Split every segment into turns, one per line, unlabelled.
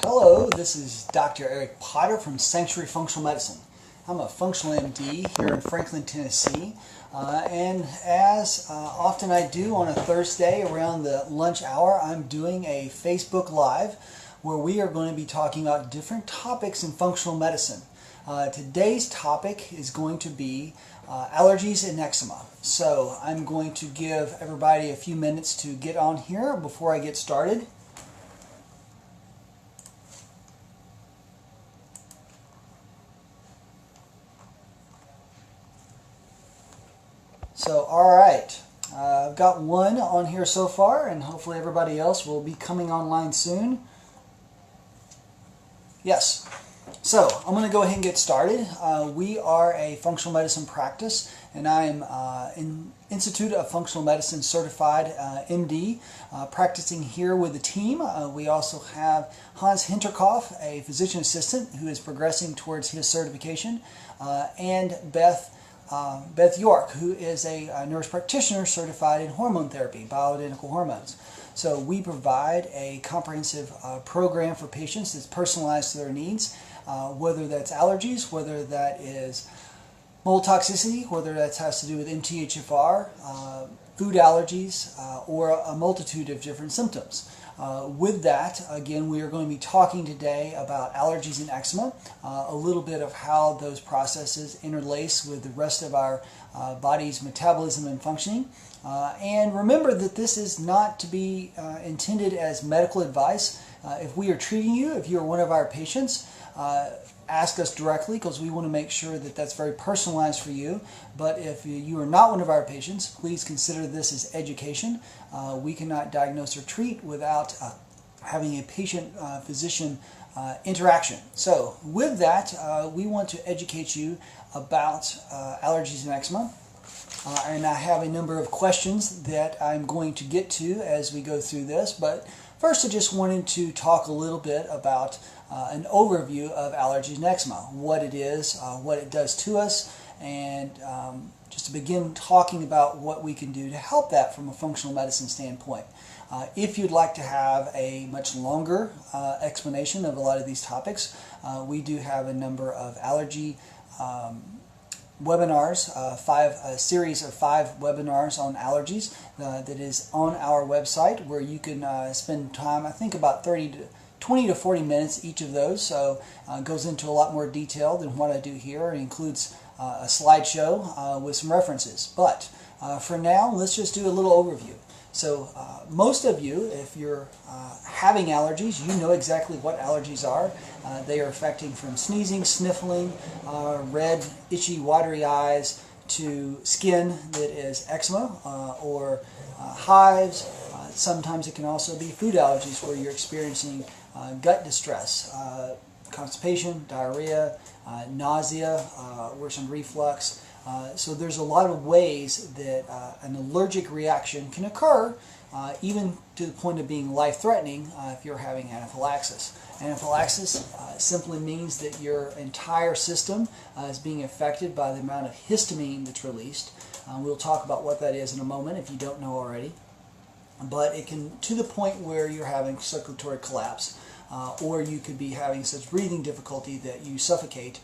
Hello, this is Dr. Eric Potter from Sanctuary Functional Medicine. I'm a functional MD here in Franklin, Tennessee, and as often I do on a Thursday around the lunch hour, I'm doing a Facebook Live where we are going to be talking about different topics in functional medicine. Today's topic is going to be allergies and eczema. So I'm going to give everybody a few minutes to get on here before I get started. So, all right, I've got one on here so far, and hopefully everybody else will be coming online soon. Yes. So, I'm going to go ahead and get started. We are a functional medicine practice, and I am in Institute of Functional Medicine certified MD, practicing here with the team. We also have Hans Hinterkopf, a physician assistant who is progressing towards his certification, and Beth York, who is a nurse practitioner certified in hormone therapy, bioidentical hormones. So we provide a comprehensive program for patients that's personalized to their needs, whether that's allergies, whether that is mold toxicity, whether that has to do with MTHFR, food allergies, or a multitude of different symptoms. With that, again, we are going to be talking today about allergies and eczema, a little bit of how those processes interlace with the rest of our body's metabolism and functioning. And remember that this is not to be intended as medical advice. If we are treating you, if you're one of our patients, ask us directly because we want to make sure that that's very personalized for you. But if you are not one of our patients, please consider this as education. We cannot diagnose or treat without having a patient-physician interaction. So with that, we want to educate you about allergies and eczema. And I have a number of questions that I'm going to get to as we go through this. But first, I just wanted to talk a little bit about an overview of allergies and eczema, what it is, what it does to us, and just to begin talking about what we can do to help that from a functional medicine standpoint. If you'd like to have a much longer explanation of a lot of these topics, we do have a number of allergy webinars, a series of 5 webinars on allergies that is on our website, where you can spend time, I think about 20 to 40 minutes each of those. So it goes into a lot more detail than what I do here. It includes a slideshow with some references. But for now, let's just do a little overview. So most of you, if you're having allergies, you know exactly what allergies are. They are affecting from sneezing, sniffling, red, itchy, watery eyes, to skin that is eczema or hives. Sometimes it can also be food allergies where you're experiencing gut distress, constipation, diarrhea, nausea, worsened reflux. So there's a lot of ways that an allergic reaction can occur, even to the point of being life-threatening if you're having anaphylaxis. Anaphylaxis simply means that your entire system is being affected by the amount of histamine that's released. We'll talk about what that is in a moment if you don't know already. But it can, to the point where you're having circulatory collapse, or you could be having such breathing difficulty that you suffocate,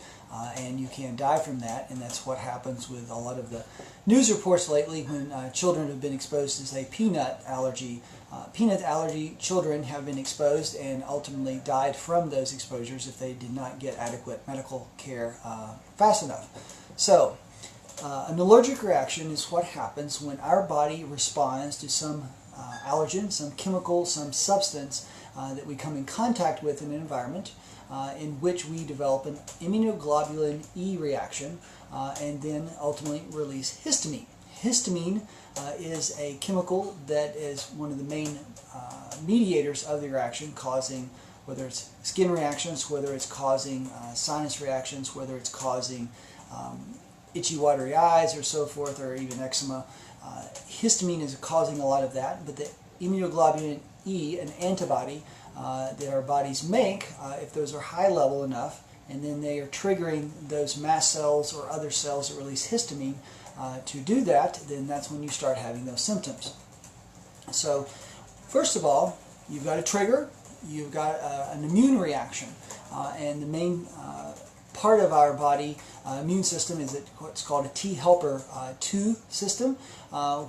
and you can die from that. And that's what happens with a lot of the news reports lately when children have been exposed to, say, peanut allergy. Peanut allergy children have been exposed and ultimately died from those exposures if they did not get adequate medical care fast enough. So an allergic reaction is what happens when our body responds to some allergen, some chemical, some substance that we come in contact with in an environment, in which we develop an immunoglobulin E reaction, and then ultimately release histamine. Histamine is a chemical that is one of the main mediators of the reaction, causing, whether it's skin reactions, whether it's causing sinus reactions, whether it's causing itchy, watery eyes or so forth, or even eczema. Histamine is causing a lot of that, but the immunoglobulin E, an antibody that our bodies make, if those are high level enough, and then they are triggering those mast cells or other cells that release histamine to do that, then that's when you start having those symptoms. So first of all, you've got a trigger, you've got an immune reaction, and the main part of our body immune system is what's called a T helper 2 system,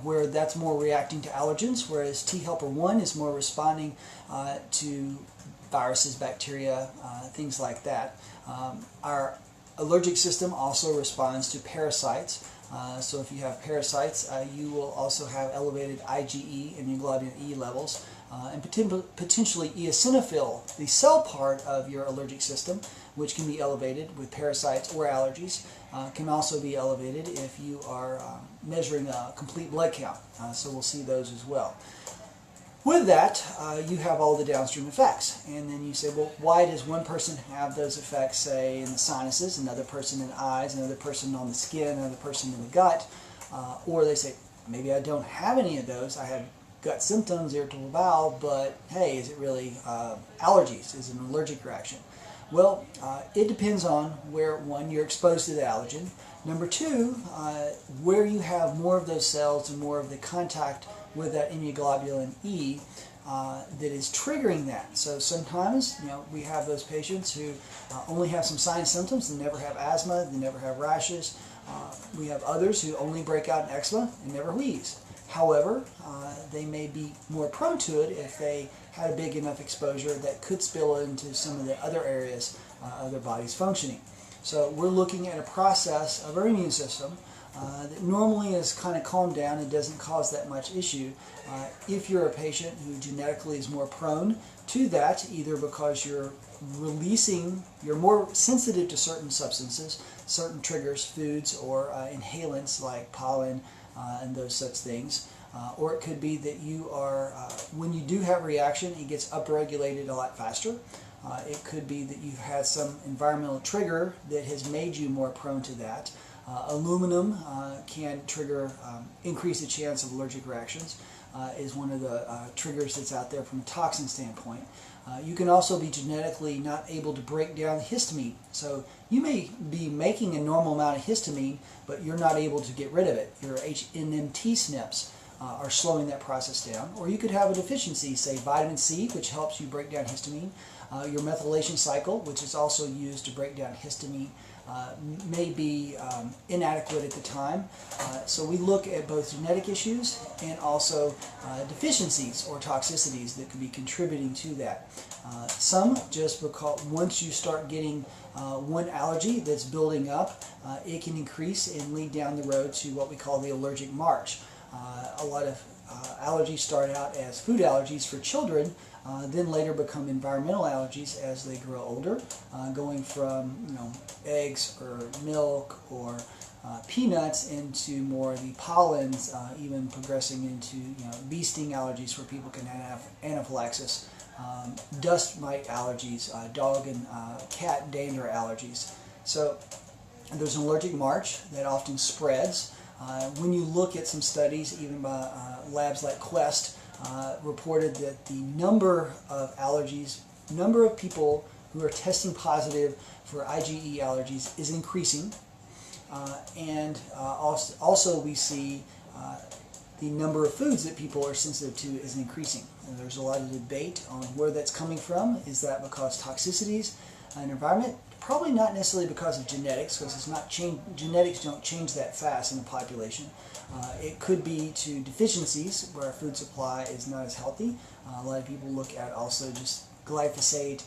where that's more reacting to allergens, whereas T helper 1 is more responding to viruses, bacteria, things like that. Our allergic system also responds to parasites. So if you have parasites, you will also have elevated IgE, immunoglobulin E levels, and potentially eosinophil, the cell part of your allergic system, which can be elevated with parasites or allergies, can also be elevated if you are measuring a complete blood count. So we'll see those as well. With that, you have all the downstream effects. And then you say, well, why does one person have those effects, say, in the sinuses, another person in the eyes, another person on the skin, another person in the gut? Or they say, maybe I don't have any of those. I have gut symptoms, irritable bowel, but hey, is it really allergies? Is it an allergic reaction? Well, it depends on where, one, you're exposed to the allergen. Number two, where you have more of those cells and more of the contact with that immunoglobulin E that is triggering that. So sometimes, we have those patients who only have some signs and symptoms and never have asthma, they never have rashes. We have others who only break out in eczema and never wheeze. However, they may be more prone to it if they had a big enough exposure that could spill into some of the other areas of their body's functioning. So we're looking at a process of our immune system that normally is kind of calmed down and doesn't cause that much issue. If you're a patient who genetically is more prone to that, either because you're more sensitive to certain substances, certain triggers, foods, or inhalants like pollen and those such things, or it could be that you are, when you do have a reaction, it gets upregulated a lot faster. It could be that you've had some environmental trigger that has made you more prone to that. Aluminum can trigger, increase the chance of allergic reactions, is one of the triggers that's out there from a toxin standpoint. You can also be genetically not able to break down histamine. So you may be making a normal amount of histamine, but you're not able to get rid of it. Your HNMT SNPs are slowing that process down. Or you could have a deficiency, say vitamin C, which helps you break down histamine. Your methylation cycle, which is also used to break down histamine, may be inadequate at the time. So we look at both genetic issues and also deficiencies or toxicities that could be contributing to that. Some just because once you start getting one allergy that's building up, it can increase and lead down the road to what we call the allergic march. A lot of allergies start out as food allergies for children, then later become environmental allergies as they grow older, going from eggs or milk or peanuts into more of the pollens, even progressing into bee sting allergies where people can have anaphylaxis, dust mite allergies, dog and cat dander allergies. So there's an allergic march that often spreads. When you look at some studies, even by labs like Quest, reported that the number of allergies, number of people who are testing positive for IgE allergies is increasing. And also we see the number of foods that people are sensitive to is increasing. And there's a lot of debate on where that's coming from. Is that because toxicities and environment? Probably not necessarily because of genetics, because it's not genetics don't change that fast in the population. It could be to deficiencies where our food supply is not as healthy. A lot of people look at also just glyphosate,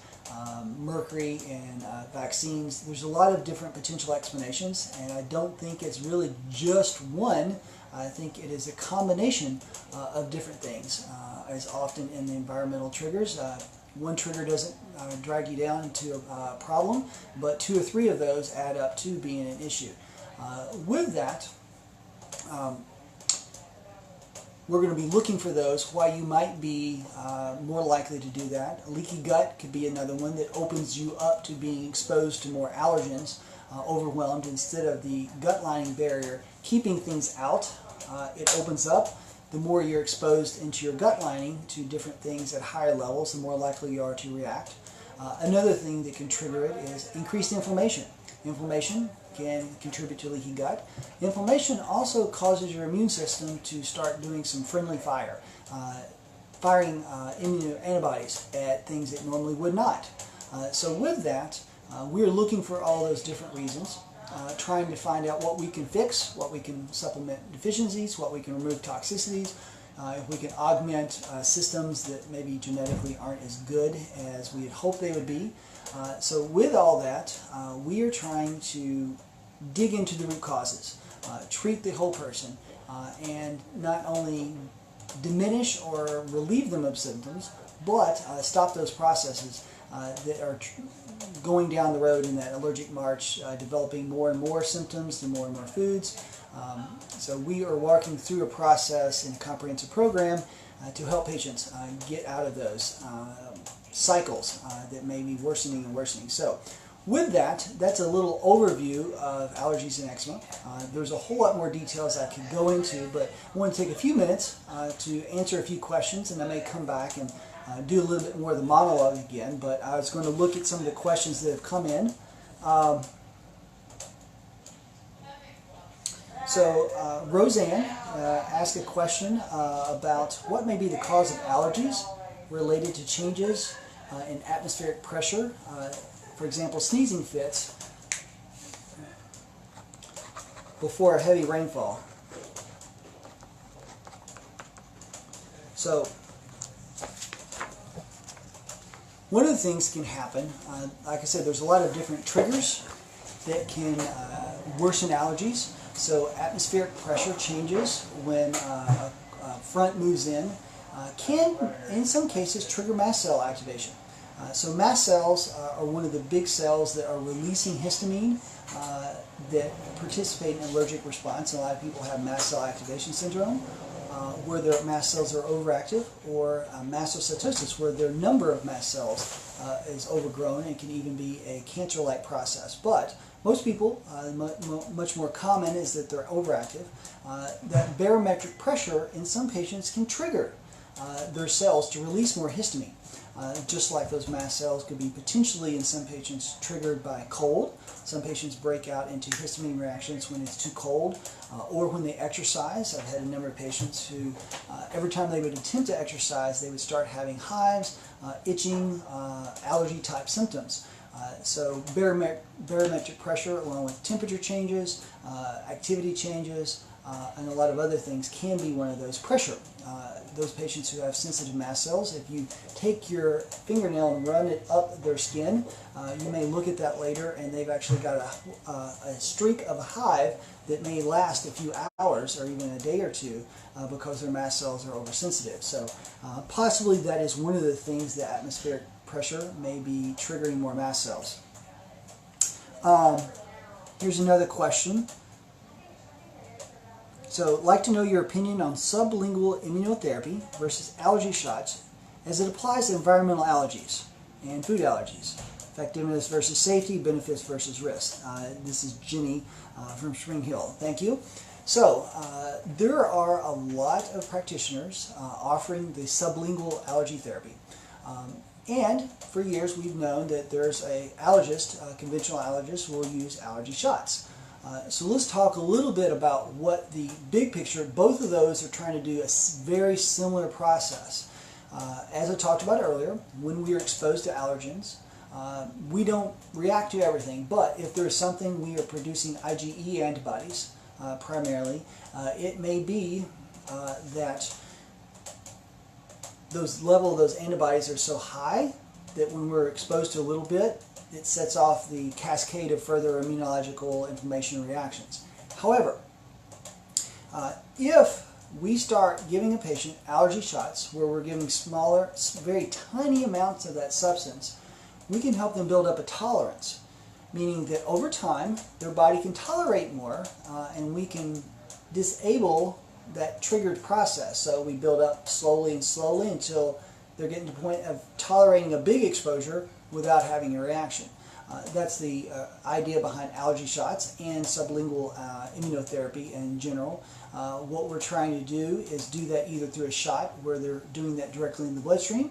mercury, and vaccines. There's a lot of different potential explanations, and I don't think it's really just one. I think it is a combination of different things, as often in the environmental triggers. One trigger doesn't drag you down into a problem, but 2 or 3 of those add up to being an issue. With that, we're going to be looking for those, why you might be more likely to do that. A leaky gut could be another one that opens you up to being exposed to more allergens, overwhelmed. Instead of the gut lining barrier keeping things out, it opens up. The more you're exposed into your gut lining to different things at higher levels, the more likely you are to react. Another thing that can trigger it is increased inflammation. Inflammation can contribute to leaky gut. Inflammation also causes your immune system to start doing some friendly fire. firing immunoantibodies at things that normally would not. So with that, we're looking for all those different reasons, trying to find out what we can fix, what we can supplement deficiencies, what we can remove toxicities, if we can augment systems that maybe genetically aren't as good as we had hoped they would be. So with all that, we are trying to dig into the root causes, treat the whole person, and not only diminish or relieve them of symptoms, but stop those processes that are going down the road in that allergic march, developing more and more symptoms through more and more foods. So we are walking through a process in a comprehensive program to help patients get out of those cycles that may be worsening and worsening. So with that, that's a little overview of allergies and eczema. There's a whole lot more details I could go into, but I want to take a few minutes to answer a few questions, and I may come back and do a little bit more of the monologue again, but I was going to look at some of the questions that have come in. So Roseanne asked a question about what may be the cause of allergies related to changes in atmospheric pressure. For example, sneezing fits before a heavy rainfall. So one of the things that can happen, like I said, there's a lot of different triggers that can worsen allergies. So atmospheric pressure changes when a front moves in can, in some cases, trigger mast cell activation. So mast cells are one of the big cells that are releasing histamine that participate in an allergic response. A lot of people have mast cell activation syndrome, where their mast cells are overactive, or mastocytosis, where their number of mast cells is overgrown and can even be a cancer-like process. But most people, much more common is that they're overactive. That barometric pressure in some patients can trigger their cells to release more histamine. Just like those mast cells could be potentially in some patients triggered by cold. Some patients break out into histamine reactions when it's too cold or when they exercise. I've had a number of patients who every time they would attempt to exercise they would start having hives, itching, allergy type symptoms. So barometric pressure along with temperature changes, activity changes, and a lot of other things can be one of those. Pressure. Those patients who have sensitive mast cells, if you take your fingernail and run it up their skin, you may look at that later and they've actually got a streak of a hive that may last a few hours or even a day or two because their mast cells are oversensitive. So possibly that is one of the things that atmospheric pressure may be triggering more mast cells. Here's another question. So, I'd like to know your opinion on sublingual immunotherapy versus allergy shots as it applies to environmental allergies and food allergies. Effectiveness versus safety, benefits versus risk. This is Jenny from Spring Hill. Thank you. So, there are a lot of practitioners offering the sublingual allergy therapy. And for years we've known that there's a allergist, conventional allergist, who will use allergy shots. So let's talk a little bit about what the big picture, both of those are trying to do a very similar process. As I talked about earlier, when we are exposed to allergens, we don't react to everything, but if there's something we are producing IgE antibodies primarily, it may be that those antibodies are so high that when we're exposed to a little bit, it sets off the cascade of further immunological inflammation reactions. However, if we start giving a patient allergy shots where we're giving smaller, very tiny amounts of that substance, we can help them build up a tolerance, meaning that over time their body can tolerate more and we can disable that triggered process. So we build up slowly and slowly until they're getting to the point of tolerating a big exposure without having a reaction. That's the idea behind allergy shots and sublingual immunotherapy in general. What we're trying to do is do that either through a shot where they're doing that directly in the bloodstream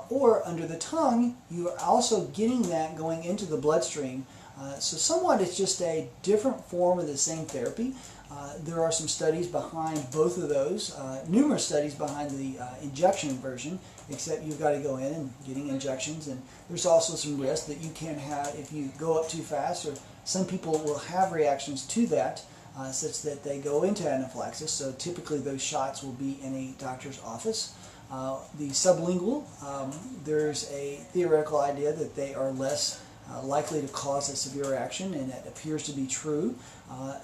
or under the tongue. You are also getting that going into the bloodstream So somewhat it's just a different form of the same therapy. There are some studies behind both of those, numerous studies behind the injection version, except you've got to go in and getting injections, and there's also some risk that you can have if you go up too fast, or some people will have reactions to that such that they go into anaphylaxis. So typically those shots will be in a doctor's office. The sublingual, there's a theoretical idea that they are less likely to cause a severe reaction, and that appears to be true.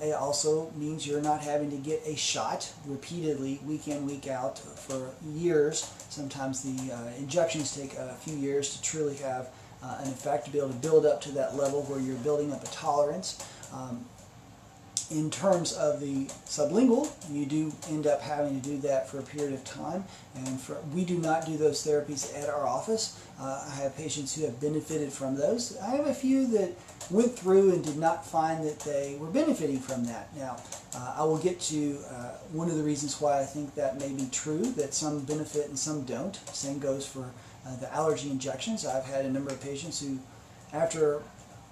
It also means you're not having to get a shot repeatedly, week in, week out, for years. Sometimes the injections take a few years to truly have an effect, to be able to build up to that level where you're building up a tolerance. In terms of the sublingual, you do end up having to do that for a period of time, and we do not do those therapies at our office. I have patients who have benefited from those. I have a few that went through and did not find that they were benefiting from that. Now, I will get to one of the reasons why I think that may be true, that some benefit and some don't. Same goes for the allergy injections. I've had a number of patients who, after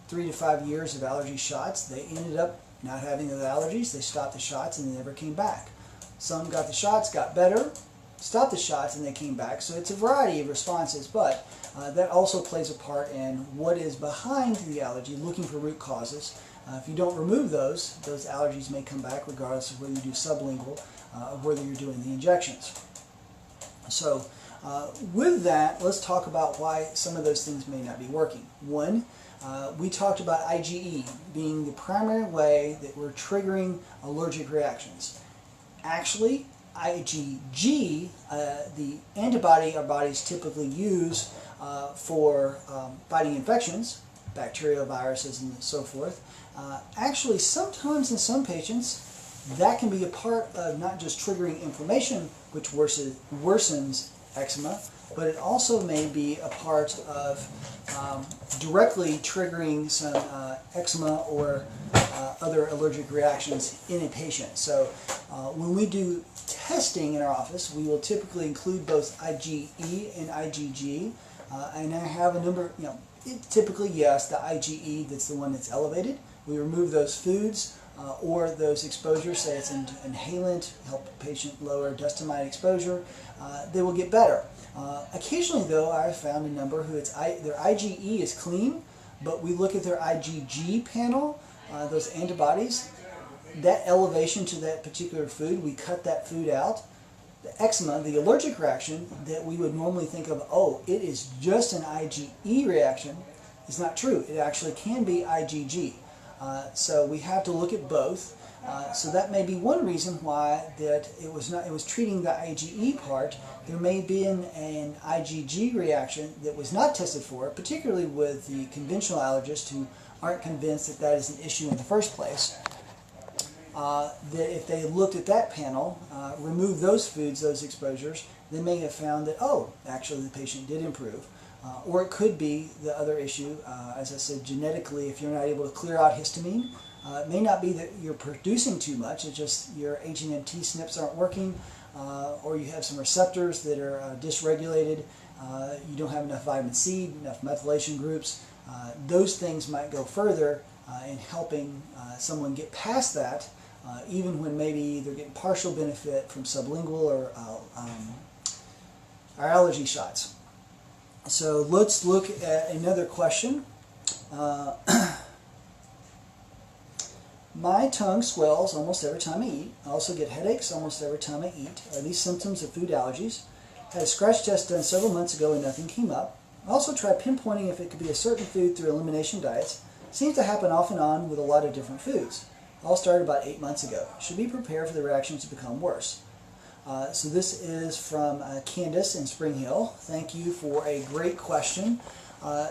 3 to 5 years of allergy shots, they ended up not having the allergies. They stopped the shots and they never came back. Some got the shots, got better, stopped the shots, and they came back. So it's a variety of responses, but that also plays a part in what is behind the allergy, looking for root causes. If you don't remove those allergies may come back regardless of whether you do sublingual or whether you're doing the injections. So with that, let's talk about why some of those things may not be working. One, we talked about IgE being the primary way that we're triggering allergic reactions. Actually, IgG, the antibody our bodies typically use for fighting infections, bacteria, viruses, and so forth, actually sometimes in some patients that can be a part of not just triggering inflammation, which worsens eczema, but it also may be a part of directly triggering some eczema or other allergic reactions in a patient. So when we do testing in our office, we will typically include both IgE and IgG, and I have a number, typically, yes, the IgE, that's the one that's elevated. We remove those foods or those exposures, say it's an inhalant, help the patient lower dust mite exposure, they will get better. Occasionally, though, I've found a number who their IgE is clean, but we look at their IgG panel, those antibodies, that elevation to that particular food, we cut that food out. The eczema, the allergic reaction that we would normally think of, oh, it is just an IgE reaction, is not true. It actually can be IgG. So we have to look at both. So that may be one reason why that it was treating the IgE part. There may have been an IgG reaction that was not tested for, particularly with the conventional allergists who aren't convinced that that is an issue in the first place. That if they looked at that panel, removed those foods, those exposures, they may have found that, oh, actually the patient did improve. Or it could be the other issue, as I said, genetically, if you're not able to clear out histamine, it may not be that you're producing too much, it's just your H&MT SNPs aren't working, or you have some receptors that are dysregulated, you don't have enough vitamin C, enough methylation groups. Those things might go further in helping someone get past that, even when maybe they're getting partial benefit from sublingual or our allergy shots. So let's look at another question. My tongue swells almost every time I eat. I also get headaches almost every time I eat. Are these symptoms of food allergies? Had a scratch test done several months ago and nothing came up. I also tried pinpointing if it could be a certain food through elimination diets. Seems to happen off and on with a lot of different foods. All started about 8 months ago. Should we prepare for the reactions to become worse? So this is from Candace in Spring Hill. Thank you for a great question.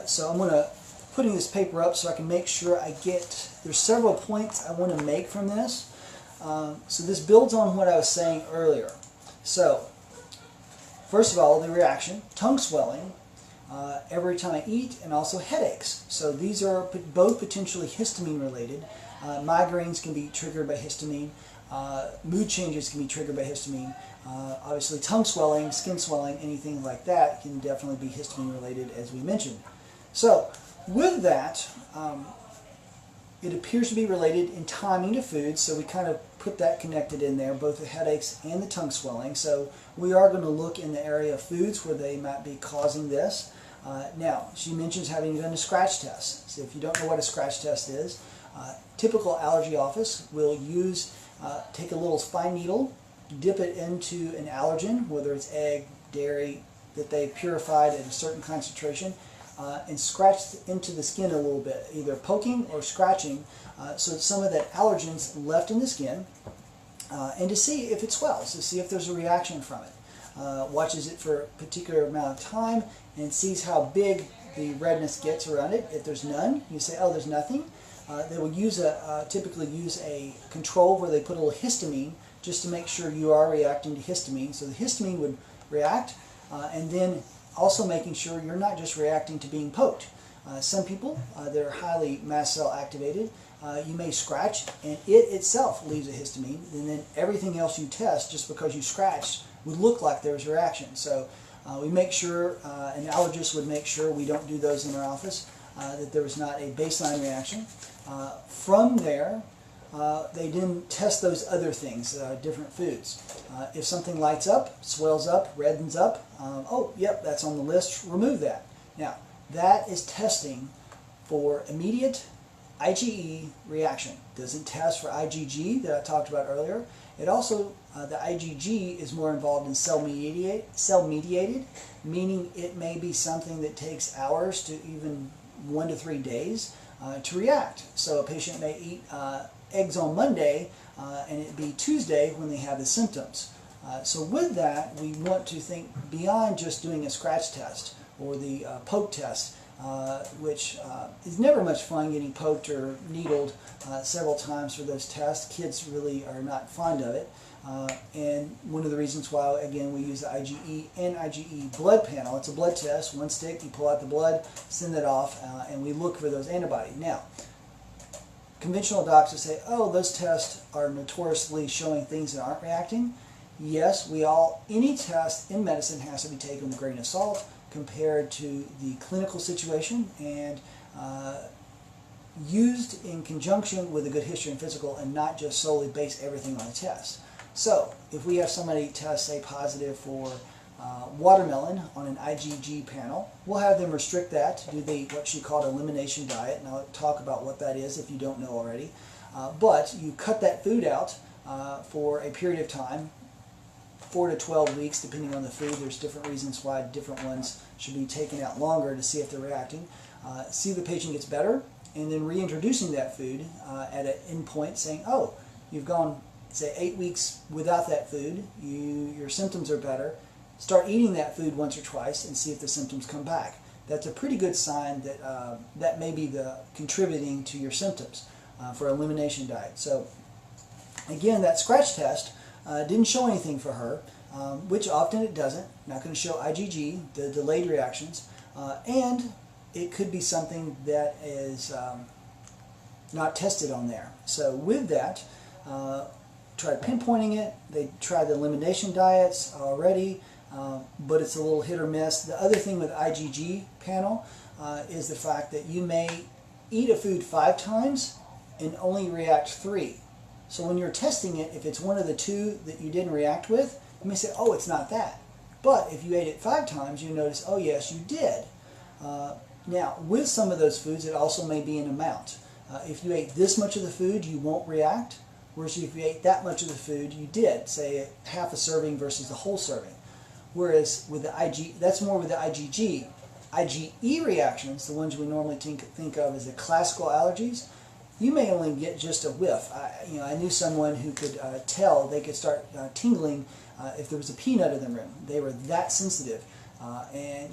So I'm going to putting this paper up so I can make sure I get, there's several points I want to make from this. So this builds on what I was saying earlier. So first of all, the reaction, tongue swelling every time I eat, and also headaches. So these are both potentially histamine related. Migraines can be triggered by histamine. Mood changes can be triggered by histamine. Obviously tongue swelling, skin swelling, anything like that can definitely be histamine related, as we mentioned. So with that, It appears to be related in timing to food, so we kind of put that connected in there, both the headaches and the tongue swelling. So we are going to look in the area of foods where they might be causing this. Now, she mentions having done a scratch test. So if you don't know what a scratch test is, typical allergy office will take a little fine needle, dip it into an allergen, whether it's egg, dairy, that they purified at a certain concentration, and scratch into the skin a little bit, either poking or scratching, so that some of that allergen's left in the skin, and to see if it swells, to see if there's a reaction from it. Watches it for a particular amount of time and sees how big the redness gets around it. If there's none, you say, oh, there's nothing. They will typically use a control where they put a little histamine just to make sure you are reacting to histamine. So the histamine would react, and then also making sure you're not just reacting to being poked. Some people that are highly mast cell activated, you may scratch and it itself leaves a histamine, and then everything else you test just because you scratched would look like there's a reaction. So we make sure, an allergist would make sure we don't do those in their office, that there was not a baseline reaction. From there, they didn't test those other things, different foods. If something lights up, swells up, reddens up, oh, yep, that's on the list, remove that. Now, that is testing for immediate IgE reaction. Doesn't test for IgG that I talked about earlier. It also, the IgG is more involved in cell mediated, meaning it may be something that takes hours to even 1 to 3 days to react. So a patient may eat eggs on Monday and it be Tuesday when they have the symptoms. So with that, we want to think beyond just doing a scratch test or the poke test, which is never much fun, getting poked or needled several times for those tests. Kids really are not fond of it. And one of the reasons why, again, we use the IgE and IgE blood panel. It's a blood test, one stick, you pull out the blood, send it off, and we look for those antibodies. Now, conventional doctors say, oh, those tests are notoriously showing things that aren't reacting. Yes, any test in medicine has to be taken with a grain of salt compared to the clinical situation and used in conjunction with a good history and physical, and not just solely base everything on a test. So if we have somebody test, say, positive for watermelon on an IgG panel, we'll have them restrict that to do what she called elimination diet, and I'll talk about what that is if you don't know already. But you cut that food out for a period of time, 4 to 12 weeks, depending on the food. There's different reasons why different ones should be taken out longer to see if they're reacting. See if the patient gets better, and then reintroducing that food at an end point, saying, oh, you've gone, say, 8 weeks without that food, your symptoms are better. Start eating that food once or twice and see if the symptoms come back. That's a pretty good sign that that may be contributing to your symptoms for elimination diet. So again, that scratch test didn't show anything for her, which often it doesn't. Not going to show IgG, the delayed reactions, and it could be something that is not tested on there. So with that, try pinpointing it. They tried the elimination diets already, but it's a little hit or miss. The other thing with IgG panel is the fact that you may eat a food 5 times and only react 3. So when you're testing it, if it's one of the 2 that you didn't react with, you may say, oh, it's not that. But if you ate it 5 times, you notice, oh yes, you did. Now, with some of those foods, it also may be an amount. If you ate this much of the food, you won't react. Whereas if you ate that much of the food, you did, say half a serving versus a whole serving. Whereas with the that's more with the IgG. IgE reactions, the ones we normally think of as the classical allergies, you may only get just a whiff. I knew someone who could tell, they could start tingling if there was a peanut in the room. They were that sensitive. And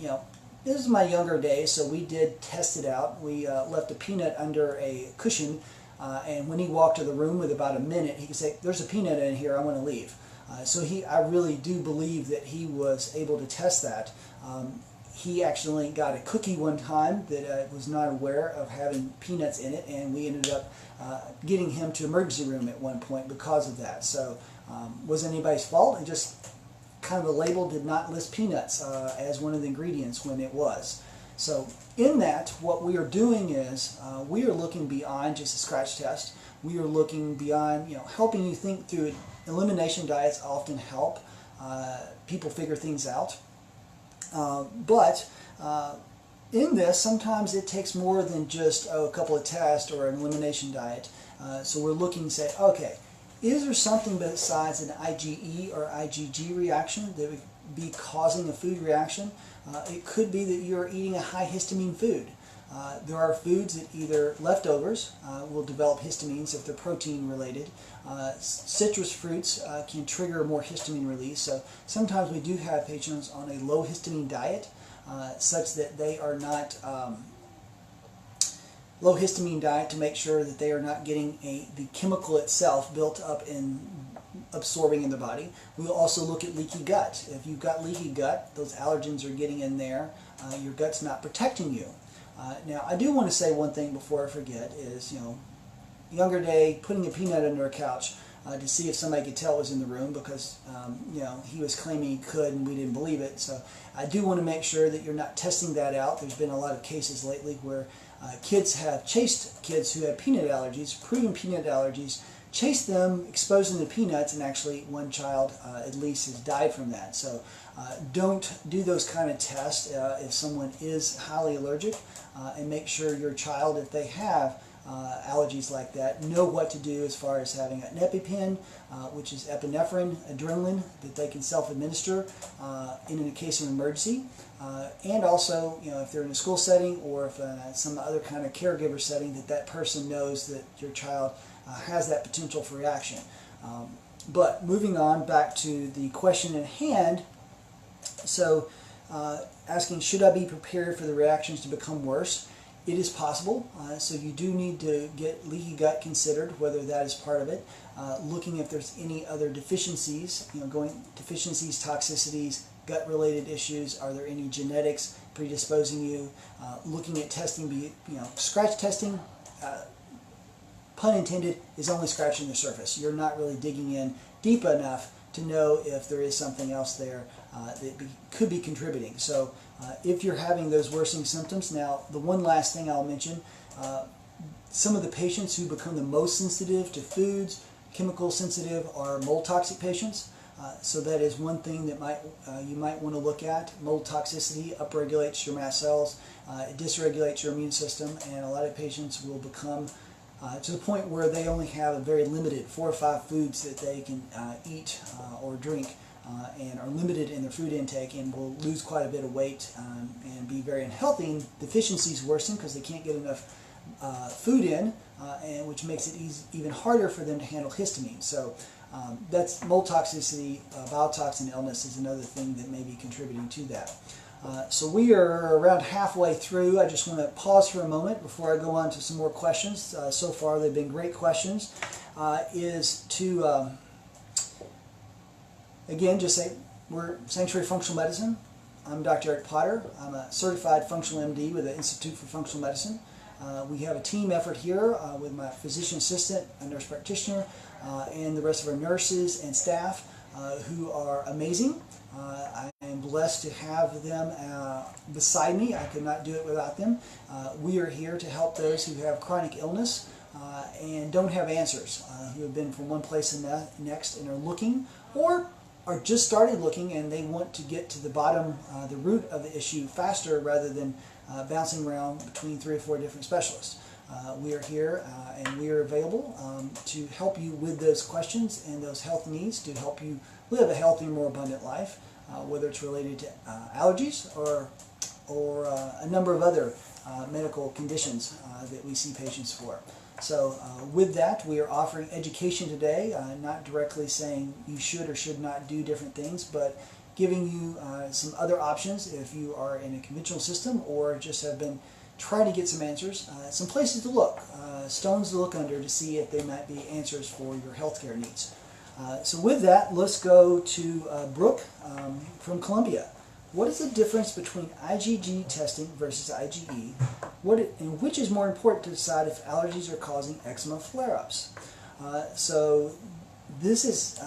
this is my younger days, so we did test it out. We left a peanut under a cushion, and when he walked to the room with about a minute, he could say, there's a peanut in here, I want to leave. So I really do believe that he was able to test that. He actually got a cookie one time that was not aware of having peanuts in it, and we ended up getting him to emergency room at one point because of that. So wasn't anybody's fault. It just kind of the label did not list peanuts as one of the ingredients when it was. So in that, what we are doing is we are looking beyond just a scratch test. We are looking beyond, helping you think through it. Elimination diets often help people figure things out. But in this, sometimes it takes more than just a couple of tests or an elimination diet. So we're looking to say, okay, is there something besides an IgE or IgG reaction that would be causing a food reaction? It could be that you're eating a high histamine food. There are foods that either leftovers will develop histamines if they're protein related. Citrus fruits can trigger more histamine release. So sometimes we do have patients on a low histamine diet such that they are not low histamine diet to make sure that they are not getting the chemical itself built up in absorbing in the body. We'll also look at leaky gut. If you've got leaky gut, those allergens are getting in there. Your gut's not protecting you. Now, I do want to say one thing before I forget is, younger day, putting a peanut under a couch to see if somebody could tell it was in the room because, he was claiming he could and we didn't believe it. So I do want to make sure that you're not testing that out. There's been a lot of cases lately where kids have chased kids who have peanut allergies, proven peanut allergies, chased them, exposed them to peanuts, and actually one child at least has died from that. So don't do those kind of tests if someone is highly allergic, and make sure your child, if they have allergies like that, know what to do as far as having an EpiPen, which is epinephrine, adrenaline, that they can self-administer in a case of emergency. And also, if they're in a school setting or if some other kind of caregiver setting, that person knows that your child has that potential for reaction. But moving on back to the question at hand, so asking, should I be prepared for the reactions to become worse? It is possible, so you do need to get leaky gut considered, whether that is part of it. Looking if there's any other deficiencies, deficiencies, toxicities, gut-related issues. Are there any genetics predisposing you? Looking at testing, scratch testing, pun intended, is only scratching the surface. You're not really digging in deep enough to know if there is something else there that could be contributing. So if you're having those worsening symptoms, now the one last thing I'll mention, some of the patients who become the most sensitive to foods, chemical sensitive, are mold toxic patients. So that is one thing that you might want to look at. Mold toxicity upregulates your mast cells, it dysregulates your immune system, and a lot of patients will become to the point where they only have a very limited 4 or 5 foods that they can eat or drink, and are limited in their food intake, and will lose quite a bit of weight and be very unhealthy. And deficiencies worsen because they can't get enough food in, and which makes it even harder for them to handle histamine. So that's mold toxicity, biotoxin illness is another thing that may be contributing to that. So we are around halfway through. I just want to pause for a moment before I go on to some more questions. So far they've been great questions. Is to, again, just say we're Sanctuary Functional Medicine. I'm Dr. Eric Potter. I'm a certified functional MD with the Institute for Functional Medicine. We have a team effort here with my physician assistant, a nurse practitioner, and the rest of our nurses and staff who are amazing. I am blessed to have them beside me. I could not do it without them. We are here to help those who have chronic illness and don't have answers, who have been from one place and next and are looking, or are just started looking and they want to get to the bottom, the root of the issue faster rather than bouncing around between 3 or 4 different specialists. We are here and we are available to help you with those questions and those health needs, to help you live a healthier, more abundant life, whether it's related to allergies or a number of other medical conditions that we see patients for. So with that, we are offering education today, not directly saying you should or should not do different things, but giving you some other options if you are in a conventional system or just have been trying to get some answers, some places to look, stones to look under to see if there might be answers for your healthcare needs. So with that, let's go to Brooke from Columbia. What is the difference between IgG testing versus IgE? And which is more important to decide if allergies are causing eczema flare-ups? So this is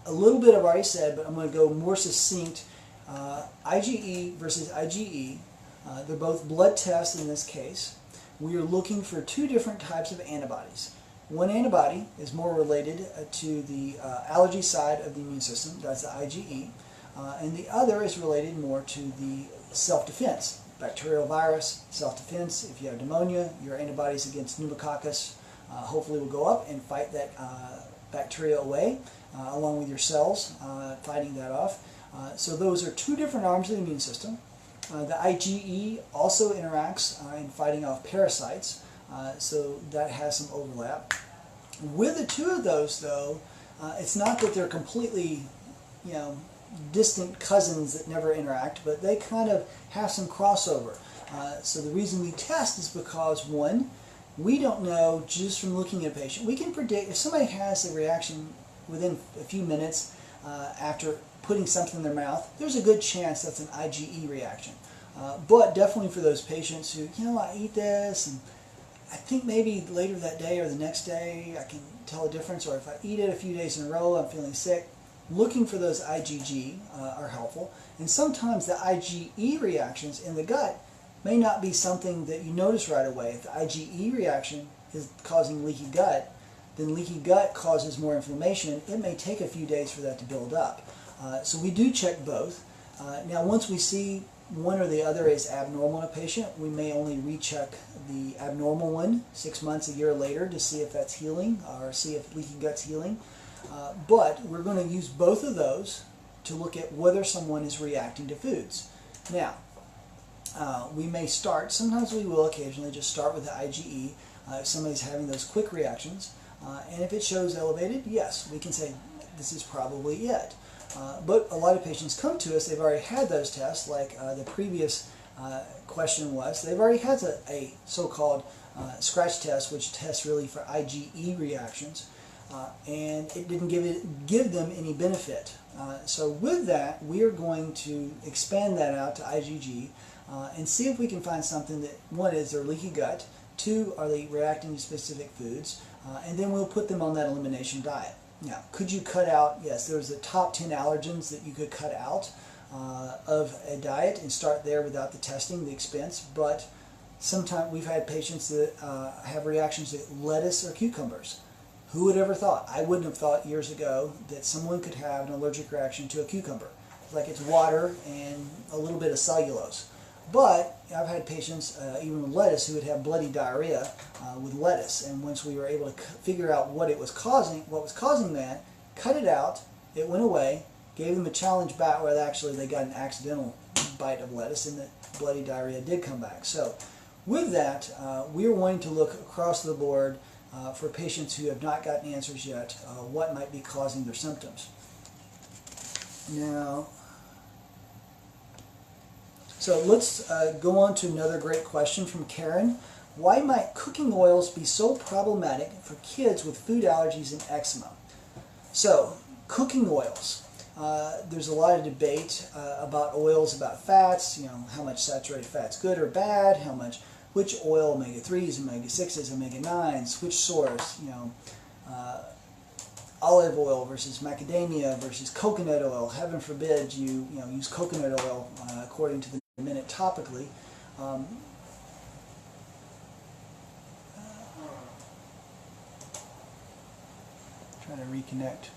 a little bit I've already said, but I'm going to go more succinct IgE versus IgE, they're both blood tests in this case. We are looking for two different types of antibodies. One antibody is more related to the allergy side of the immune system, that's the IgE, and the other is related more to the self-defense. Bacterial virus, self-defense. If you have pneumonia, your antibodies against pneumococcus hopefully will go up and fight that bacteria away, along with your cells fighting that off. So those are two different arms of the immune system. The IgE also interacts in fighting off parasites, so that has some overlap. With the two of those, though, it's not that they're completely, distant cousins that never interact, but they kind of have some crossover. So the reason we test is because, one, we don't know just from looking at a patient. We can predict if somebody has a reaction within a few minutes after putting something in their mouth, there's a good chance that's an IgE reaction. But definitely for those patients who, I eat this, and I think maybe later that day or the next day I can tell a difference, or if I eat it a few days in a row, I'm feeling sick, looking for those IgG are helpful. And sometimes the IgE reactions in the gut may not be something that you notice right away. If the IgE reaction is causing leaky gut, then leaky gut causes more inflammation. It may take a few days for that to build up. So we do check both. Now once we see one or the other is abnormal in a patient, we may only recheck the abnormal one 6 months, a year later to see if that's healing or see if leaky gut's healing. But we're going to use both of those to look at whether someone is reacting to foods. Now, we may start, sometimes we will occasionally just start with the IgE if somebody's having those quick reactions. And if it shows elevated, yes, we can say this is probably it. But a lot of patients come to us, they've already had those tests, like the previous question was, they've already had a so-called scratch test, which tests really for IgE reactions, and it didn't give them any benefit. So with that, we are going to expand that out to IgG and see if we can find something that, one, is their leaky gut, two, are they reacting to specific foods, and then we'll put them on that elimination diet. Now, could you cut out, yes, there's the top 10 allergens that you could cut out of a diet and start there without the testing, the expense, but sometimes we've had patients that have reactions to lettuce or cucumbers. Who would ever thought? I wouldn't have thought years ago that someone could have an allergic reaction to a cucumber. Like it's water and a little bit of cellulose. But I've had patients, even with lettuce, who would have bloody diarrhea with lettuce. And once we were able to figure out what was causing that, cut it out, it went away, gave them a challenge back where actually they got an accidental bite of lettuce and the bloody diarrhea did come back. So with that, we are wanting to look across the board for patients who have not gotten answers yet, what might be causing their symptoms. Now, so let's go on to another great question from Karen. Why might cooking oils be so problematic for kids with food allergies and eczema? So, cooking oils. There's a lot of debate about oils, about fats, how much saturated fat's good or bad, which oil, omega-3s, omega-6s, omega-9s, which source, olive oil versus macadamia versus coconut oil. Heaven forbid you use coconut oil according to the minute topically. Trying to reconnect.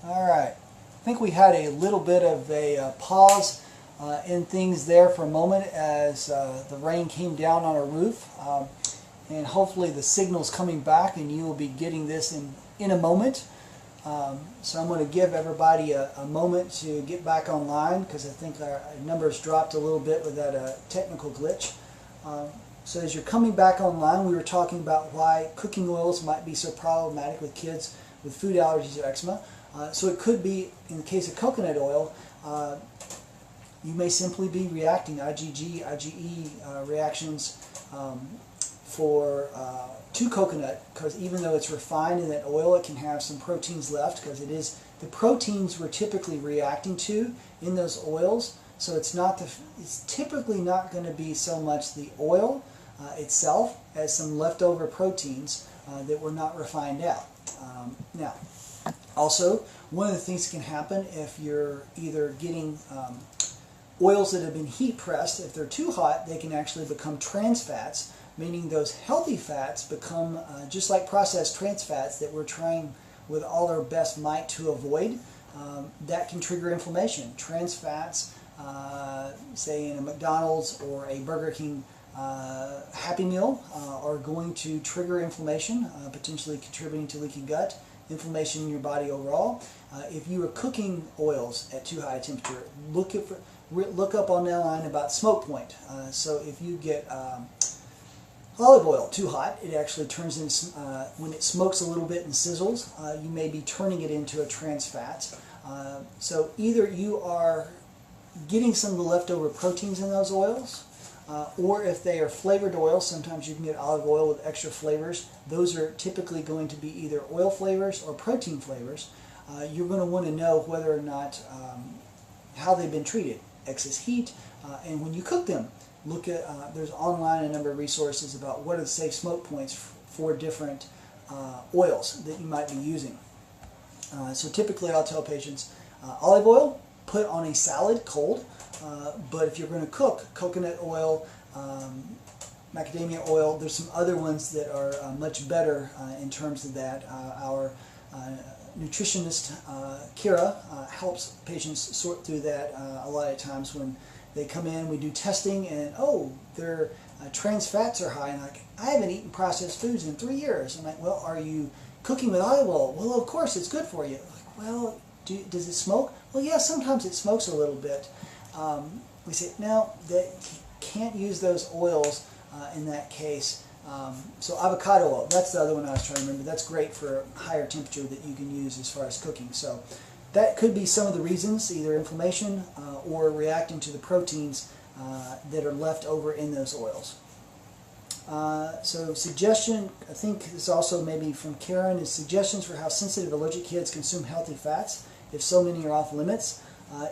All right. I think we had a little bit of a pause in things there for a moment as the rain came down on our roof. And hopefully the signal's coming back and you will be getting this in a moment. So I'm going to give everybody a moment to get back online because I think our numbers dropped a little bit with that technical glitch. So as you're coming back online, we were talking about why cooking oils might be so problematic with kids with food allergies or eczema. So it could be, in the case of coconut oil, you may simply be reacting IgG, IgE reactions to coconut, because even though it's refined in that oil, it can have some proteins left because it is the proteins we're typically reacting to in those oils. So it's typically not going to be so much the oil itself as some leftover proteins that were not refined out. Now, also One of the things that can happen if you're either getting oils that have been heat pressed, if they're too hot, they can actually become trans fats, meaning those healthy fats become just like processed trans fats that we're trying with all our best might to avoid. That can trigger inflammation. Trans fats, say in a McDonald's or a Burger King Happy Meal, are going to trigger inflammation, potentially contributing to leaky gut, inflammation in your body overall. If you are cooking oils at too high a temperature, look up online about smoke point. So if you get olive oil too hot, it actually turns into, when it smokes a little bit and sizzles, you may be turning it into a trans fat. So either you are getting some of the leftover proteins in those oils, or if they are flavored oils, sometimes you can get olive oil with extra flavors. Those are typically going to be either oil flavors or protein flavors. You're going to want to know whether or not how they've been treated, excess heat, and when you cook them, look at, there's online a number of resources about what are the safe smoke points for different oils that you might be using. So typically I'll tell patients, olive oil, put on a salad cold, but if you're going to cook, coconut oil, macadamia oil, there's some other ones that are much better in terms of that. Our nutritionist, Kira, helps patients sort through that a lot of times when they come in, we do testing, and oh, their trans fats are high, and like, I haven't eaten processed foods in 3 years. I'm like, well, are you cooking with olive oil? Well, of course, it's good for you. Like, well, does it smoke? Well, yeah, sometimes it smokes a little bit. We say, no, they can't use those oils in that case. So avocado oil, that's the other one I was trying to remember. That's great for a higher temperature that you can use as far as cooking. So that could be some of the reasons, either inflammation or reacting to the proteins that are left over in those oils. So suggestion, I think this also maybe from Karen, is suggestions for how sensitive allergic kids consume healthy fats, if so many are off limits.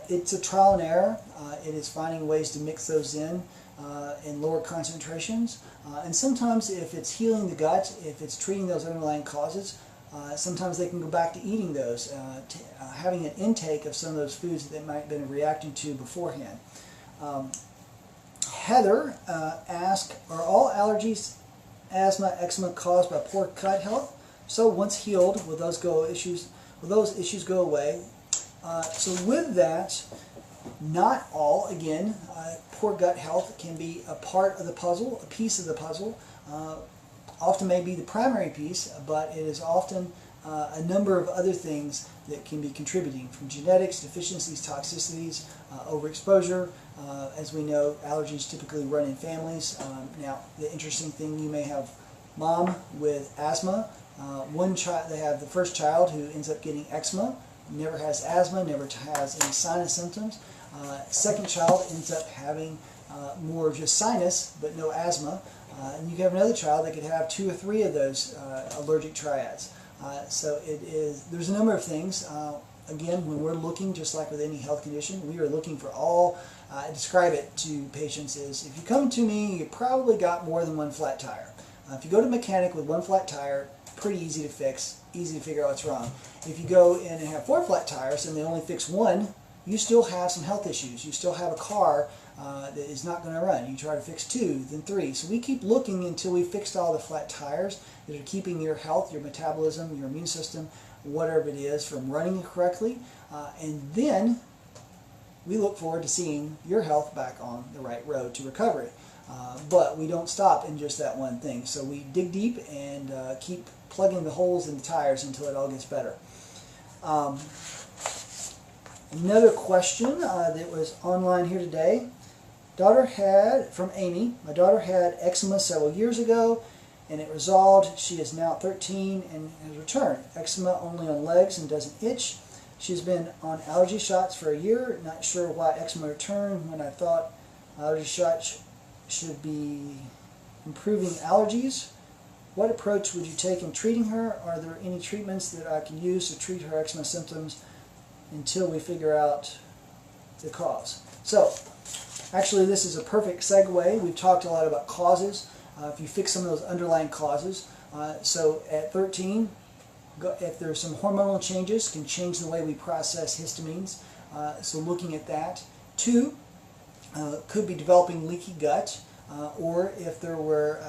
It's a trial and error. It is finding ways to mix those in lower concentrations. And sometimes if it's healing the gut, if it's treating those underlying causes, sometimes they can go back to eating those, having an intake of some of those foods that they might have been reacting to beforehand. Heather asked, are all allergies, asthma, eczema caused by poor gut health? So once healed, will those issues go away? So with that, not all, again, poor gut health can be a part of the puzzle, a piece of the puzzle. Often may be the primary piece, but it is often a number of other things that can be contributing, from genetics, deficiencies, toxicities, overexposure. As we know, allergies typically run in families. Now, the interesting thing, you may have mom with asthma. One child, they have the first child who ends up getting eczema, never has asthma, never has any sinus symptoms. Second child ends up having more of just sinus, but no asthma. And you have another child that could have 2 or 3 of those allergic triads. So there's a number of things. Again, when we're looking, just like with any health condition, we are looking for all, I describe it to patients as, if you come to me, you probably got more than one flat tire. If you go to a mechanic with one flat tire, pretty easy to fix, easy to figure out what's wrong. If you go in and have 4 flat tires and they only fix one, you still have some health issues. You still have a car that is not going to run. You try to fix 2, then 3. So we keep looking until we fixed all the flat tires that are keeping your health, your metabolism, your immune system, whatever it is, from running correctly. And then we look forward to seeing your health back on the right road to recovery. But we don't stop in just that one thing. So we dig deep and keep plugging the holes in the tires until it all gets better. Another question that was online here today. From Amy, my daughter had eczema several years ago and it resolved. She is now 13 and has returned. Eczema only on legs and doesn't itch. She's been on allergy shots for a year. Not sure why eczema returned when I thought allergy shots should be improving allergies. What approach would you take in treating her? Are there any treatments that I can use to treat her eczema symptoms until we figure out the cause? So, actually this is a perfect segue. We've talked a lot about causes. If you fix some of those underlying causes. So at 13, If there's some hormonal changes, can change the way we process histamines. So looking at that. 2, could be developing leaky gut, or if there were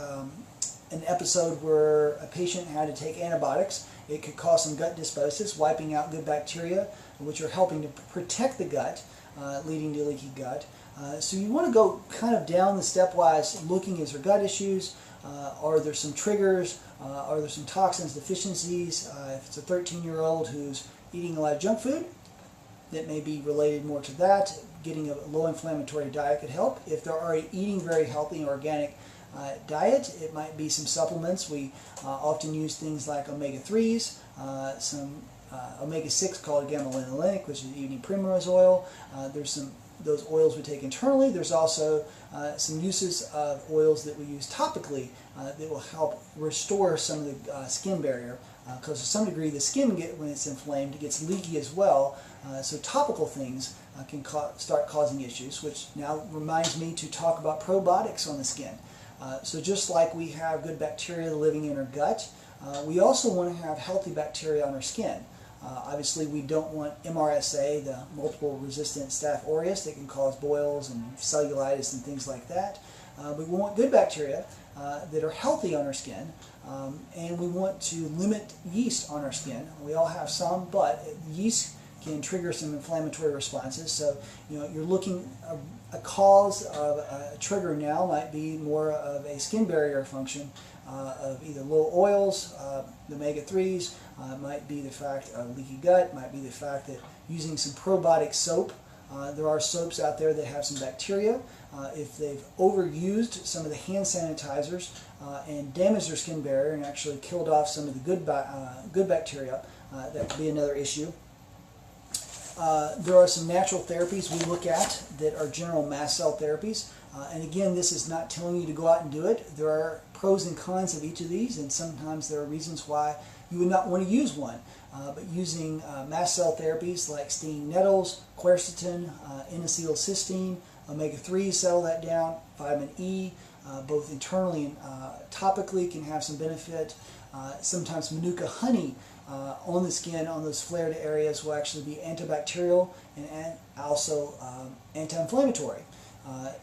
an episode where a patient had to take antibiotics, it could cause some gut dysbiosis, wiping out good bacteria, which are helping to protect the gut, leading to leaky gut. So you want to go kind of down the stepwise, looking, is there gut issues? Are there some triggers? Are there some toxins, deficiencies? If it's a 13-year-old who's eating a lot of junk food, that may be related more to that. Getting a low inflammatory diet could help. If they're already eating very healthy and organic diet, it might be some supplements. We often use things like omega-3s, some omega-6 called gamma-linolenic, which is evening primrose oil. There's those oils we take internally. There's also some uses of oils that we use topically that will help restore some of the skin barrier, because to some degree the skin, when it's inflamed, it gets leaky as well. So topical things can start causing issues, which now reminds me to talk about probiotics on the skin. So just like we have good bacteria living in our gut, we also want to have healthy bacteria on our skin. Obviously, we don't want MRSA, the multiple resistant Staph aureus, that can cause boils and cellulitis and things like that. We want good bacteria that are healthy on our skin, and we want to limit yeast on our skin. We all have some, but yeast can trigger some inflammatory responses. So, you're looking, a cause of a trigger now might be more of a skin barrier function of either low oils, the omega-3s, might be the fact of leaky gut, might be the fact that using some probiotic soap. There are soaps out there that have some bacteria. If they've overused some of the hand sanitizers and damaged their skin barrier and actually killed off some of the good bacteria, that could be another issue. There are some natural therapies we look at that are general mast cell therapies. And again, this is not telling you to go out and do it. There are pros and cons of each of these, and sometimes there are reasons why you would not want to use one. But using mast cell therapies like stinging nettles, quercetin, N-acetylcysteine, omega-3 settle that down, vitamin E, both internally and topically can have some benefit. Sometimes Manuka honey on the skin, on those flared areas, will actually be antibacterial and also anti-inflammatory.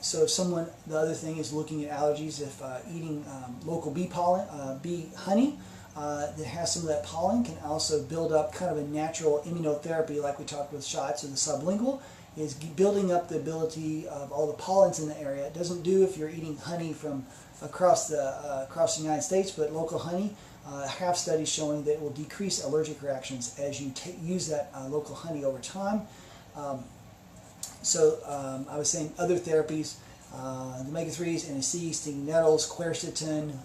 So if someone, the other thing is looking at allergies, if eating local bee pollen, bee honey that has some of that pollen can also build up kind of a natural immunotherapy, like we talked with shots or the sublingual, is building up the ability of all the pollens in the area. It doesn't do if you're eating honey from across the United States, but local honey have studies showing that it will decrease allergic reactions as you use that local honey over time. I was saying other therapies, the omega-3s, NAC, stinging nettles, quercetin,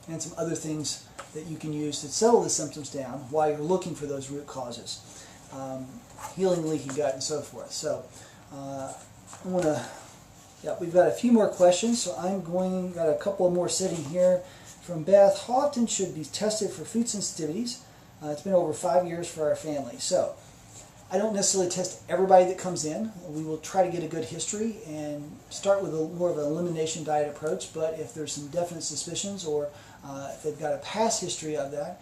and some other things that you can use to settle the symptoms down while you're looking for those root causes. Healing leaky gut and so forth. So we've got a few more questions, so got a couple more sitting here. From Beth, how often should be tested for food sensitivities? It's been over 5 years for our family. So I don't necessarily test everybody that comes in. We will try to get a good history and start with more of an elimination diet approach, but if there's some definite suspicions or if they've got a past history of that,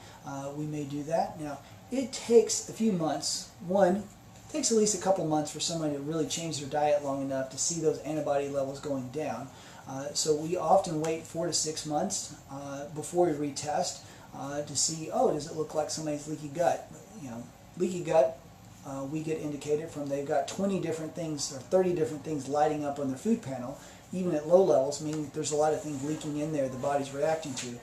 we may do that. Now, it takes a few months. It takes at least a couple months for somebody to really change their diet long enough to see those antibody levels going down. So we often wait 4 to 6 months before we retest to see, does it look like somebody's leaky gut? Leaky gut, we get indicated from they've got 20 different things or 30 different things lighting up on their food panel, even at low levels, meaning there's a lot of things leaking in there the body's reacting to.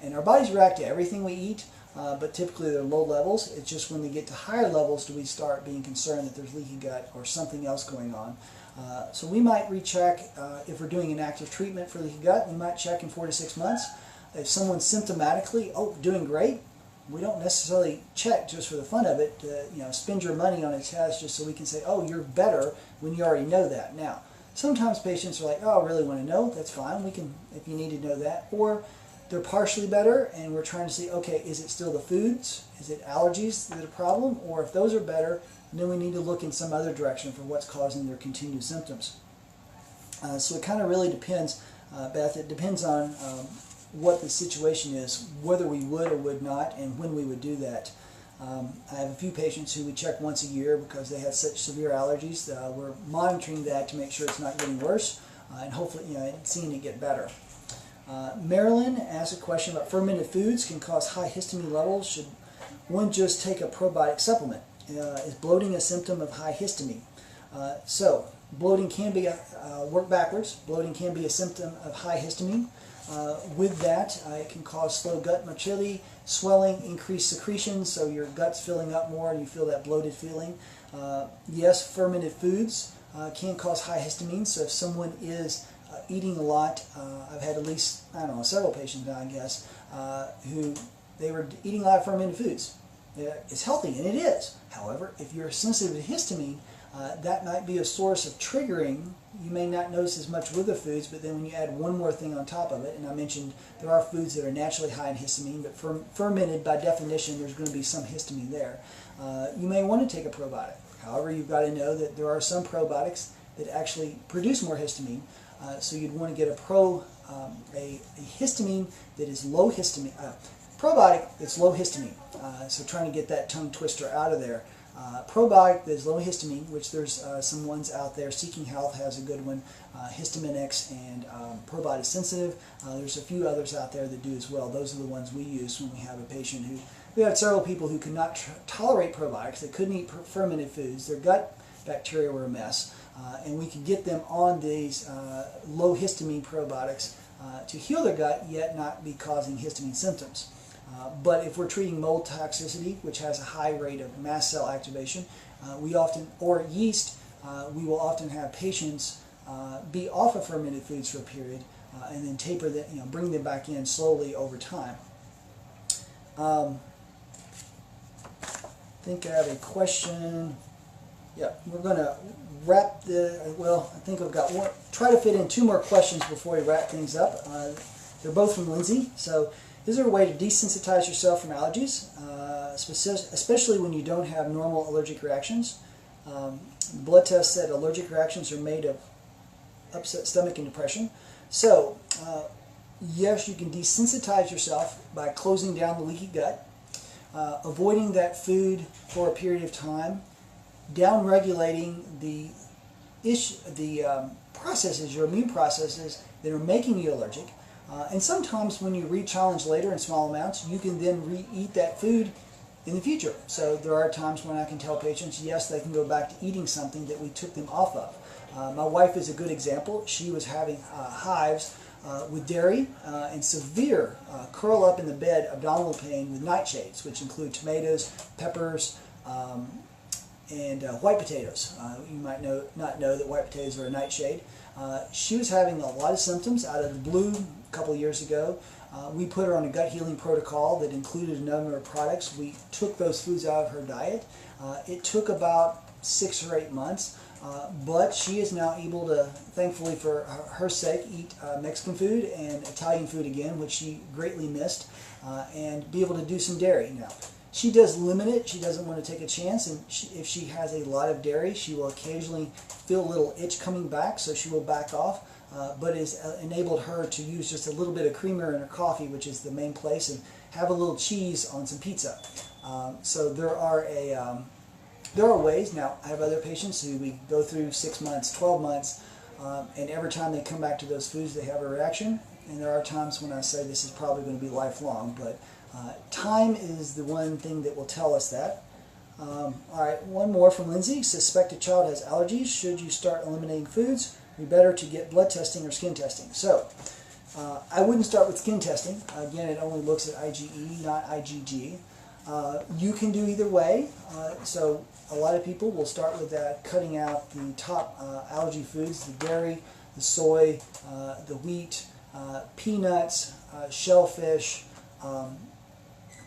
And our bodies react to everything we eat, but typically they're low levels. It's just when they get to higher levels do we start being concerned that there's leaky gut or something else going on. So we might recheck if we're doing an active treatment for leaky gut. We might check in 4 to 6 months. If someone's symptomatically, doing great, we don't necessarily check just for the fun of it to spend your money on a test just so we can say, you're better, when you already know that. Now, sometimes patients are like, I really want to know. That's fine. We can, if you need to know that. Or they're partially better and we're trying to see, is it still the foods? Is it allergies that are a problem? Or if those are better, then we need to look in some other direction for what's causing their continued symptoms. So it kind of really depends, Beth. It depends on what the situation is, whether we would or would not, and when we would do that. I have a few patients who we check once a year because they have such severe allergies. We're monitoring that to make sure it's not getting worse, and hopefully, seeing it get better. Marilyn asked a question about fermented foods can cause high histamine levels. Should one just take a probiotic supplement? Is bloating a symptom of high histamine? So bloating can be, work backwards, bloating can be a symptom of high histamine. With that, it can cause slow gut motility, swelling, increased secretion, so your gut's filling up more and you feel that bloated feeling. Yes, fermented foods can cause high histamine, so if someone is eating a lot, I've had at least, I don't know, several patients now, I guess, who they were eating a lot of fermented foods. It's healthy, and it is. However, if you're sensitive to histamine, that might be a source of triggering. You may not notice as much with the foods, but then when you add one more thing on top of it, and I mentioned there are foods that are naturally high in histamine, but fermented by definition, there's going to be some histamine there. You may want to take a probiotic. However, you've got to know that there are some probiotics that actually produce more histamine, so you'd want to get a histamine that is low histamine, probiotic that's low histamine. So trying to get that tongue twister out of there. Probiotic that is low histamine, which there's some ones out there. Seeking Health has a good one, Histaminix and Probiotic Sensitive. There's a few others out there that do as well. Those are the ones we use when we have a patient who, we have several people who could not tolerate probiotics. They couldn't eat fermented foods. Their gut bacteria were a mess. And we could get them on these low histamine probiotics to heal their gut, yet not be causing histamine symptoms. But if we're treating mold toxicity, which has a high rate of mast cell activation, we often, or yeast, we will often have patients be off of fermented foods for a period and then taper them, bring them back in slowly over time. I think I have a question. Yeah, we're going to wrap I think I've got one, try to fit in two more questions before we wrap things up. They're both from Lindsay. So, is there a way to desensitize yourself from allergies, especially when you don't have normal allergic reactions? The blood test said allergic reactions are made of upset stomach and depression. So, yes, you can desensitize yourself by closing down the leaky gut, avoiding that food for a period of time, down-regulating the processes, your immune processes that are making you allergic. And sometimes when you re-challenge later in small amounts, you can then re-eat that food in the future. So there are times when I can tell patients, yes, they can go back to eating something that we took them off of. My wife is a good example. She was having hives with dairy and severe curl up in the bed abdominal pain with nightshades, which include tomatoes, peppers, and white potatoes. You might not know that white potatoes are a nightshade. She was having a lot of symptoms out of the blue a couple of years ago. We put her on a gut healing protocol that included a number of products. We took those foods out of her diet. It took about 6 or 8 months, but she is now able to, thankfully for her sake, eat Mexican food and Italian food again, which she greatly missed, and be able to do some dairy now. She does limit it. She doesn't want to take a chance, and if she has a lot of dairy, she will occasionally feel a little itch coming back, so she will back off, but it's enabled her to use just a little bit of creamer in her coffee, which is the main place, and have a little cheese on some pizza. So there are ways. Now, I have other patients who we go through 6 months, 12 months, and every time they come back to those foods, they have a reaction, and there are times when I say this is probably going to be lifelong, but time is the one thing that will tell us that. All right, one more from Lindsay. Suspect a child has allergies. Should you start eliminating foods? Be better to get blood testing or skin testing. So, I wouldn't start with skin testing. Again, it only looks at IgE, not IgG. You can do either way. So, a lot of people will start with that, cutting out the top allergy foods, the dairy, the soy, the wheat, peanuts, shellfish,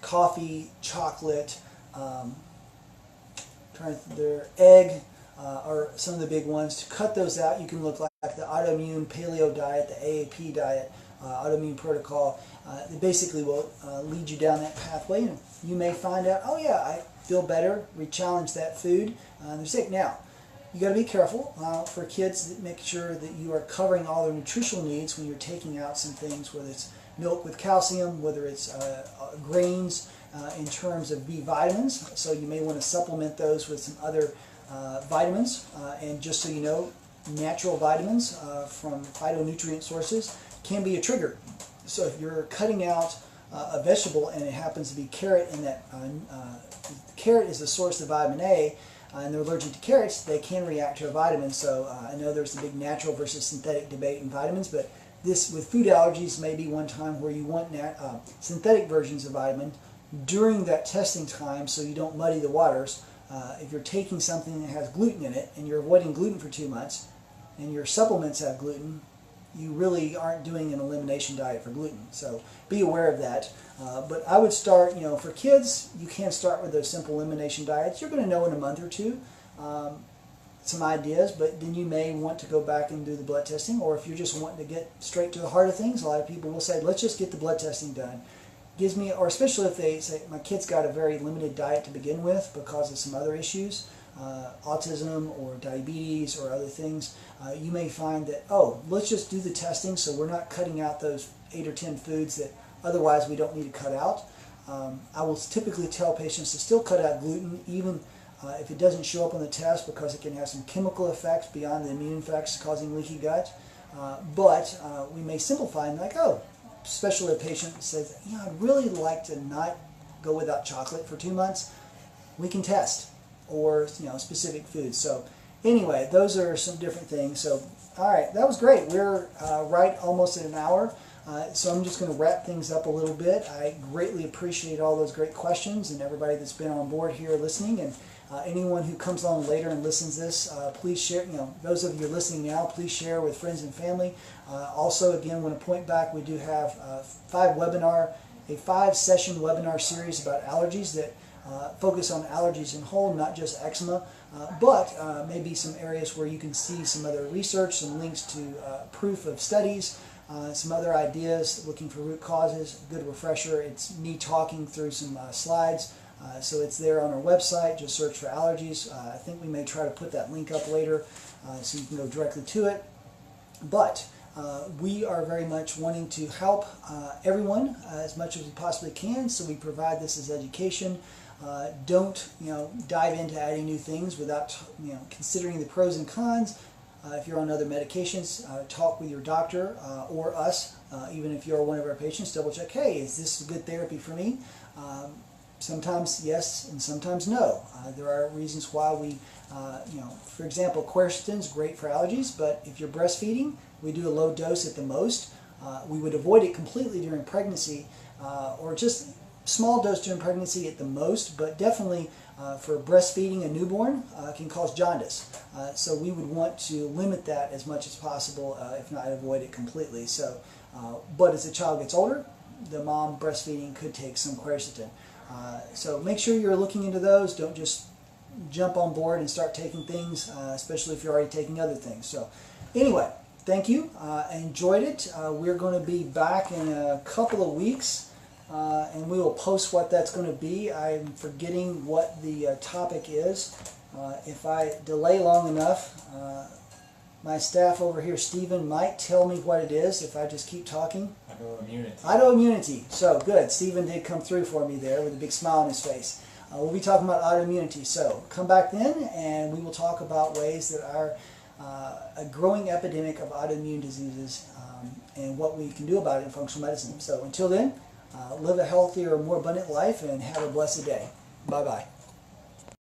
coffee, chocolate, their egg are some of the big ones. To cut those out, you can look like the autoimmune paleo diet, the AAP diet, autoimmune protocol. It basically will lead you down that pathway, and you may find out, oh yeah, I feel better, re-challenge that food, and they're sick. Now, you got to be careful for kids. Make sure that you are covering all their nutritional needs when you're taking out some things, whether it's milk with calcium, whether it's grains in terms of B vitamins. So you may want to supplement those with some other vitamins. And just so you know, natural vitamins from phytonutrient sources can be a trigger. So if you're cutting out a vegetable and it happens to be carrot, and that carrot is the source of vitamin A, and they're allergic to carrots, they can react to a vitamin. So I know there's a big natural versus synthetic debate in vitamins, but this with food allergies may be one time where you want synthetic versions of vitamin during that testing time, so you don't muddy the waters. If you're taking something that has gluten in it and you're avoiding gluten for 2 months and your supplements have gluten, you really aren't doing an elimination diet for gluten. So be aware of that. But I would start, for kids, you can start with those simple elimination diets. You're going to know in a month or two some ideas, but then you may want to go back and do the blood testing. Or if you're just wanting to get straight to the heart of things, a lot of people will say, let's just get the blood testing done. Gives me, or especially if they say, my kid's got a very limited diet to begin with because of some other issues, autism or diabetes or other things, you may find that, oh, let's just do the testing so we're not cutting out those 8 or 10 foods that otherwise we don't need to cut out. I will typically tell patients to still cut out gluten, even if it doesn't show up on the test, because it can have some chemical effects beyond the immune effects causing leaky gut. But we may simplify and like, oh, especially a patient says, I'd really like to not go without chocolate for 2 months, we can test, or specific foods. So anyway, those are some different things. So all right, that was great. We're right almost at an hour. So I'm just going to wrap things up a little bit. I greatly appreciate all those great questions and everybody that's been on board here listening. And anyone who comes along later and listens to this, please share. Those of you listening now, please share with friends and family. Also, again, want to point back, we do have a 5-session webinar series about allergies that focus on allergies in whole, not just eczema, but maybe some areas where you can see some other research, some links to proof of studies, some other ideas, looking for root causes. Good refresher. It's me talking through some slides, so it's there on our website. Just search for allergies. I think we may try to put that link up later so you can go directly to it. But we are very much wanting to help everyone as much as we possibly can, so we provide this as education. Don't dive into adding new things without considering the pros and cons. If you're on other medications, talk with your doctor or us. Even if you're one of our patients, double check, hey, is this a good therapy for me? Sometimes yes and sometimes no. There are reasons why we, for example, quercetin is great for allergies, but if you're breastfeeding, we do a low dose at the most. We would avoid it completely during pregnancy, or just small dose during pregnancy at the most, but definitely for breastfeeding a newborn can cause jaundice. So we would want to limit that as much as possible, if not avoid it completely. So, but as the child gets older, the mom breastfeeding could take some quercetin. So make sure you're looking into those. Don't just jump on board and start taking things, especially if you're already taking other things. So anyway, thank you. I enjoyed it. We're going to be back in a couple of weeks. And we will post what that's going to be. I'm forgetting what the topic is. If I delay long enough, my staff over here, Stephen, might tell me what it is if I just keep talking.
Autoimmunity.
Autoimmunity. So good. Stephen did come through for me there with a big smile on his face. We'll be talking about autoimmunity. So come back then and we will talk about ways that are a growing epidemic of autoimmune diseases and what we can do about it in functional medicine. So until then, live a healthier, more abundant life and have a blessed day. Bye-bye.